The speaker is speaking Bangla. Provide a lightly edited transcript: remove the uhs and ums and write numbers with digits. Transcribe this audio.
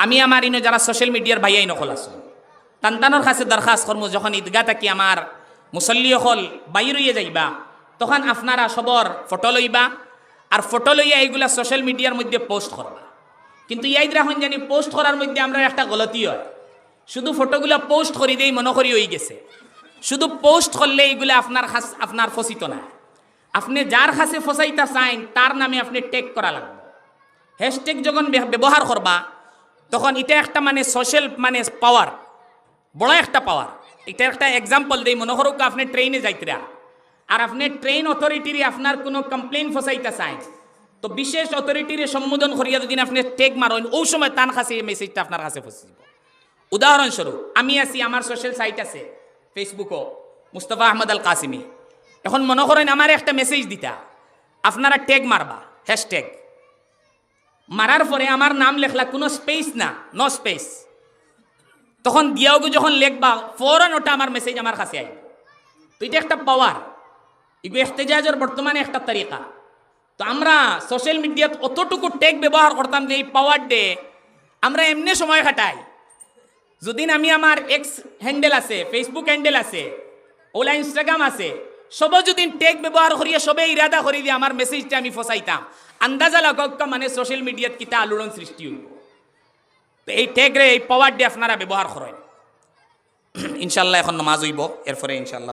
আমি আমার ইনো যারা সোশ্যাল মিডিয়ার ভাইয়াই নকল আছো তান্তানোর কাছে দরখাস্ত করমু যখন ঈদগা থাকি আমার মুসল্লি হল বাইর হইয়া যাইবা তখন আপনারা সবর ফটো লইবা আর ফটো লইয়া এইগুলা সোশ্যাল মিডিয়ার মধ্যে পোস্ট করবা। কিন্তু ইয়াইদ রাখুন জানি পোস্ট করার মধ্যে আমরা একটা গলতি হয়, শুধু ফটোগুলা পোস্ট করি দেই মনে করি হয়ে গেছে। শুধু পোস্ট করলে এইগুলা আপনার ফসিত না। আপনি যার কাছে ফসাইতা চাইন তার নামে আপনি ট্যাগ করা লাগবে। হ্যাশট্যাগ যখন ব্যবহার করবা তখন এটা একটা মানে সোশ্যাল মানে পাওয়ার, বড় একটা পাওয়ার। এটা একটা এক্সাম্পল দেই, মনে করুক আপনি ট্রেনে যাইতরা আর আপনি ট্রেন অথরিটির আপনার কোনো কমপ্লেন ফসাইতা চাইন তো বিশেষ অথরিটির সম্বোধন করিয়া যদি আপনি ট্যাগ মারেন ওই সময় তার কাছে এই মেসেজটা আপনার কাছে ফসিব। উদাহরণস্বরূপ আমি আছি, আমার সোশ্যাল সাইট আছে ফেসবুকও মুস্তফা আহমদ আল কাসিমি। এখন মনে করেন আমার একটা মেসেজ দিতা, আপনারা ট্যাগ মারবা হ্যাশট্যাগ মারার পরে আমার নাম লেখলা, কোনো স্পেস না, নো স্পেস। তখন দিয়াও যখন লেখবা ফৌরান ওটা আমার মেসেজ আমার কাছে আই। তো এটা একটা পাওয়ার, এগুলো এহতেজাজের বর্তমানে একটা তরিকা। তো আমরা সোশ্যাল মিডিয়াত অতটুকু ট্যাগ ব্যবহার করতাম যে এই পাওয়ার ডে আমরা এমনি সময় কাটাই। যদি আমি আমার এক্স হ্যান্ডেল আছে, ফেসবুক হ্যান্ডেল আছে, ওলা ইনস্টাগ্রাম আছে, সব যদি ট্যাগ ব্যবহার করিয়া সবে ইরাদা করি দিয়ে আমার মেসেজটা আমি ফসাইতাম, আন্দাজা লাগাক্কা মানে সোশ্যাল মিডিয়াত কিতা আলোড়ন সৃষ্টি হইব। তো এই ট্যাগ রে এই পাওয়ার ডে আপনারা ব্যবহার করেন। ইনশাল্লাহ এখন নামাজ হইব, এরপরে ইনশাল্লাহ